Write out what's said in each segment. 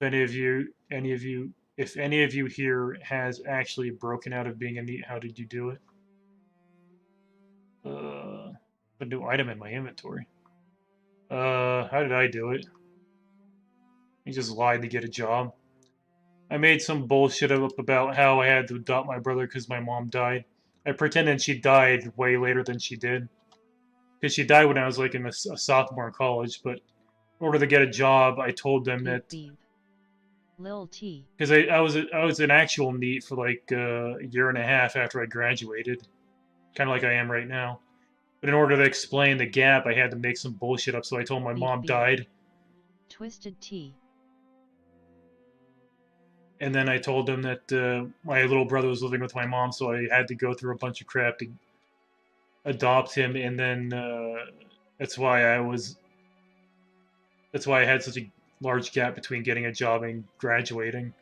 If any of you here has actually broken out of being a NEET, how did you do it? A new item in my inventory. How did I do it? I just lied to get a job. I made some bullshit up about how I had to adopt my brother because my mom died. I pretended she died way later than she did. Because she died when I was like in a sophomore in college, but in order to get a job, I told them Beep that beep. Lil T. because I was an actual NEET for like a year and a half after I graduated, kind of like I am right now. But in order to explain the gap, I had to make some bullshit up. So I told my Beep mom beep. died, Twisted T. and then I told them that my little brother was living with my mom, so I had to go through a bunch of crap to adopt him, and then that's why I was that's why I had such a large gap between getting a job and graduating.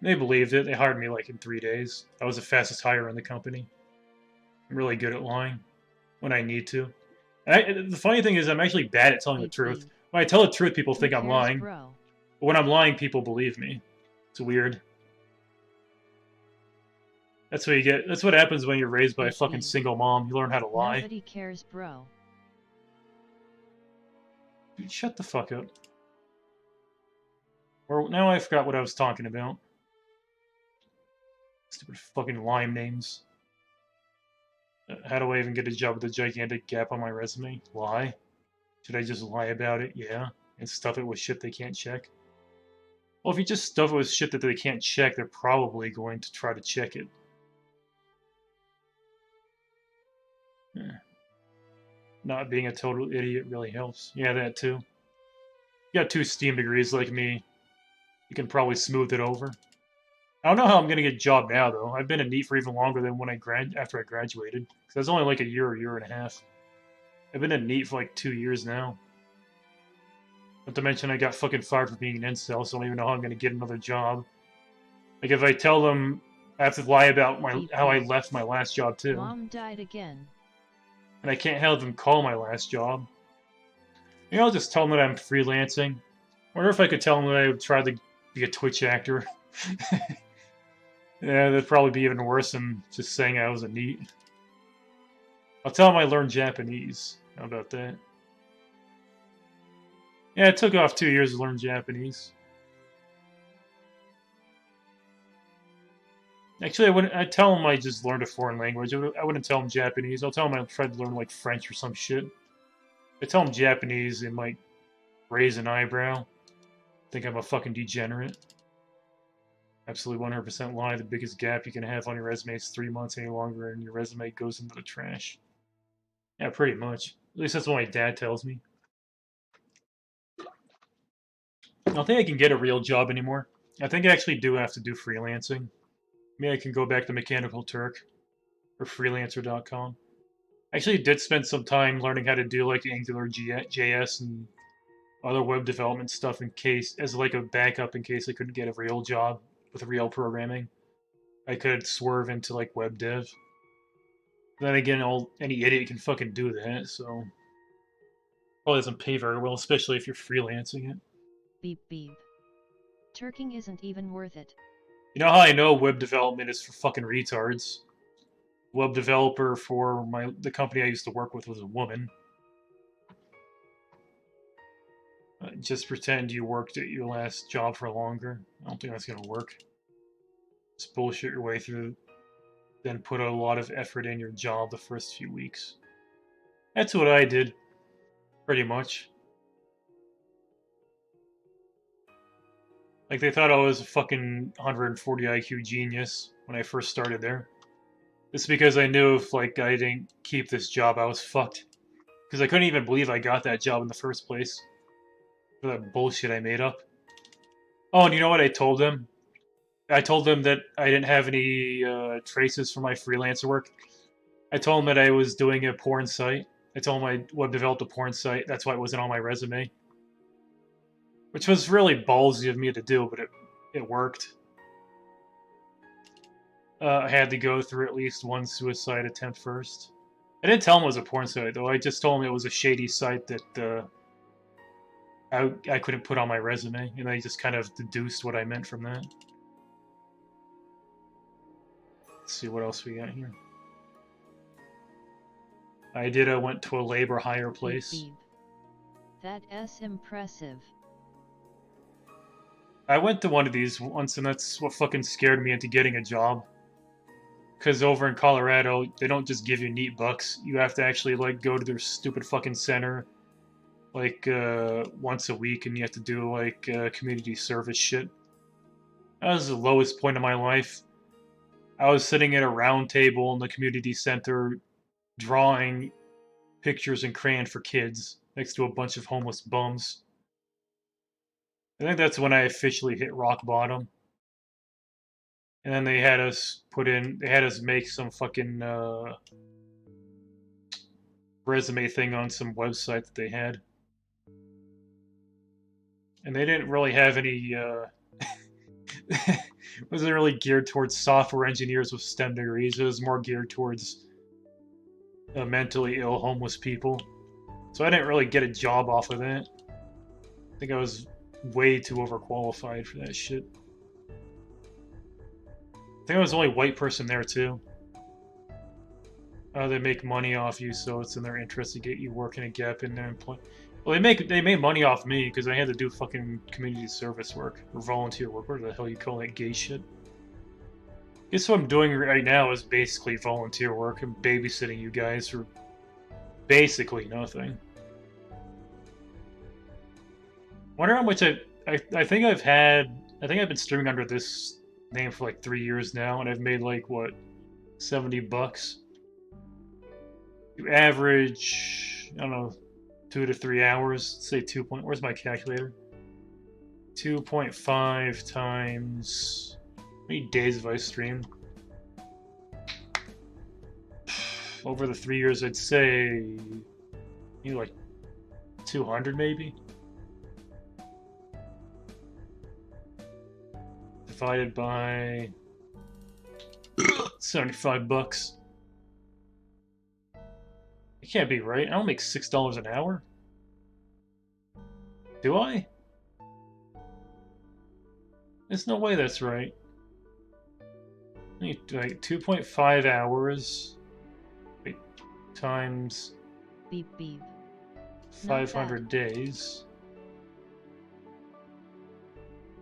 They believed it. They hired me like in 3 days. I was the fastest hire in the company. I'm really good at lying when I need to. The funny thing is, I'm actually bad at telling the Beep truth. beep. When I tell the truth, people Who think I'm cares, lying. bro? But when I'm lying, people believe me. It's weird. That's what you get. That's what happens when you're raised by a Beep fucking beep. single mom. You learn how to lie. Nobody cares, bro. Dude, shut the fuck up. Or now I forgot what I was talking about. Stupid fucking lime names. How do I even get a job with a gigantic gap on my resume? Lie? Should I just lie about it? Yeah. And stuff it with shit they can't check? Well, if you just stuff it with shit that they can't check, they're probably going to try to check it. Yeah. Not being a total idiot really helps. Yeah, that too. You got 2 STEAM degrees like me. You can probably smooth it over. I don't know how I'm gonna get a job now though. I've been a NEET for even longer than when after I graduated. Cause that's only like a year and a half. I've been a NEET for like 2 years now. Not to mention I got fucking fired for being an incel, so I don't even know how I'm gonna get another job. Like if I tell them I have to lie about Beep how I beep. left my last job too, Mom died again. and I can't have them call my last job. Maybe I'll just tell them that I'm freelancing. I wonder if I could tell them that I tried to be a Twitch actor. Yeah, that'd probably be even worse than just saying I was a NEET. I'll tell them I learned Japanese. How about that? Yeah, it took off 2 years to learn Japanese. Actually, I'd tell them I just learned a foreign language. I wouldn't tell them Japanese. I'll tell them I tried to learn like French or some shit. I tell them Japanese, they might raise an eyebrow. Think I'm a fucking degenerate. Absolutely 100% lie. The biggest gap you can have on your resume is 3 months any longer, and your resume goes into the trash. Yeah, pretty much. At least that's what my dad tells me. I don't think I can get a real job anymore. I think I actually do have to do freelancing. Maybe I can go back to Mechanical Turk or freelancer.com. I actually did spend some time learning how to do like Angular JS and other web development stuff in case, as like a backup in case I couldn't get a real job with real programming. I could swerve into like web dev. Then again, any idiot can fucking do that, so probably doesn't pay very well, especially if you're freelancing it. Beep beep. Turking isn't even worth it. You know how I know web development is for fucking retards? Web developer for the company I used to work with was a woman. Just pretend you worked at your last job for longer. I don't think that's gonna work. Just bullshit your way through, then put a lot of effort in your job the first few weeks. That's what I did, pretty much. Like they thought I was a fucking 140 IQ genius when I first started there. It's because I knew if like I didn't keep this job, I was fucked. Because I couldn't even believe I got that job in the first place for that bullshit I made up. Oh, and you know what I told them? I told them that I didn't have any traces for my freelancer work. I told them that I was doing a porn site. I told them I web developed a porn site. That's why it wasn't on my resume. Which was really ballsy of me to do, but it worked. I had to go through at least one suicide attempt first. I didn't tell them it was a porn site, though. I just told them it was a shady site that I couldn't put on my resume, and I just kind of deduced what I meant from that. Let's see what else we got here. I went to a labor hire place. Beep, beep. That's impressive. I went to one of these once, and that's what fucking scared me into getting a job. Because over in Colorado, they don't just give you NEET bucks. You have to actually, like, go to their stupid fucking center, like, once a week, and you have to do, like, community service shit. That was the lowest point of my life. I was sitting at a round table in the community center, drawing pictures in crayon for kids, next to a bunch of homeless bums. I think that's when I officially hit rock bottom. And then they had us make some fucking resume thing on some website that they had. And they didn't really have any, wasn't really geared towards software engineers with STEM degrees. It was more geared towards mentally ill homeless people. So I didn't really get a job off of that. I think I was way too overqualified for that shit. I think I was the only white person there too. They make money off you, so it's in their interest to get you working a gap in their employment. Well, they made money off me because I had to do fucking community service work or volunteer work. What the hell you call that gay shit? Guess what I'm doing right now is basically volunteer work. I'm babysitting you guys for basically nothing. Wonder how much I think I've been streaming under this name for like 3 years now, and I've made like what, $70. You average, I don't know, 2 to 3 hours. Let's say where's my calculator? 2.5 times. How many days have I streamed? Over the 3 years, I'd say maybe like 200 maybe. Divided by $75. It can't be right. I don't make $6 an hour. Do I? There's no way that's right. Like 2.5 hours times Beep beep. 500 days.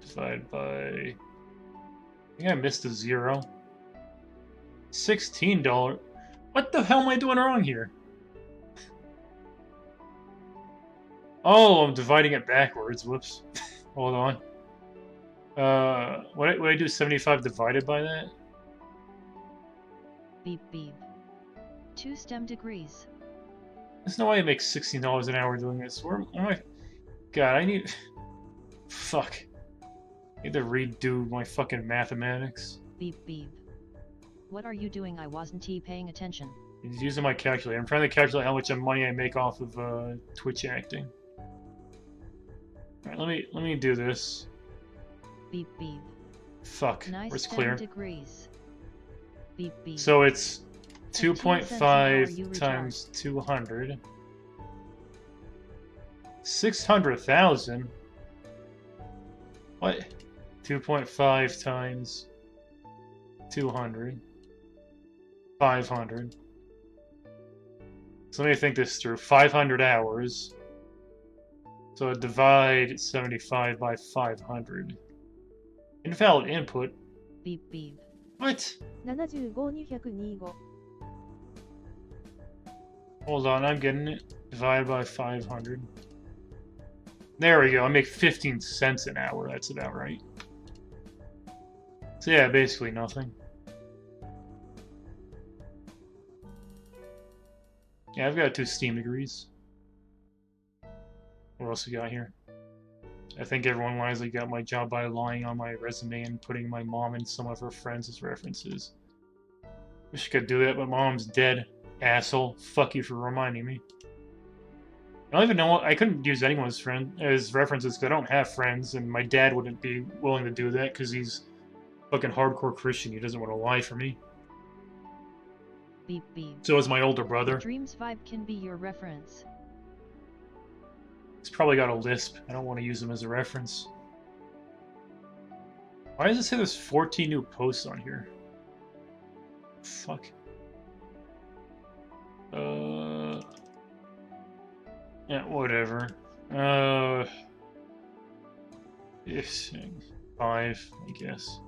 Divided by... I think I missed a zero. $16. What the hell am I doing wrong here? Oh, I'm dividing it backwards. Whoops. Hold on. Would I do 75 divided by that? Beep beep. 2 STEM degrees. There's no way I make $16 an hour doing this. Where am I? God, I need... Fuck. I need to redo my fucking mathematics. Beep beep. What are you doing? I wasn't paying attention. He's using my calculator. I'm trying to calculate how much money I make off of Twitch acting. Alright, let me do this. Beep beep. Fuck. Nice Where's 10 clear? degrees. Beep beep. So it's 15 cents an hour, 2.5 times 200. 600,000? What? 2.5 times 200. 500. So let me think this through. 500 hours. So divide 75 by 500. Invalid input. Beep beep. What? 75,225. Hold on, I'm getting it. Divided by 500. There we go. I make 15 cents an hour. That's about right. So yeah, basically nothing. Yeah, I've got 2 STEAM degrees. What else we got here? I think everyone wisely got my job by lying on my resume and putting my mom and some of her friends as references. Wish I could do that, but mom's dead. Asshole. Fuck you for reminding me. I don't even know what... I couldn't use anyone's as references because I don't have friends, and my dad wouldn't be willing to do that because he's fucking hardcore Christian. He doesn't want to lie for me. Beep beep. So is my older brother. Dreams 5 can be your reference. He's probably got a lisp. I don't want to use him as a reference. Why does it say there's 14 new posts on here? Fuck. Yeah, whatever. Yes, 5, I guess.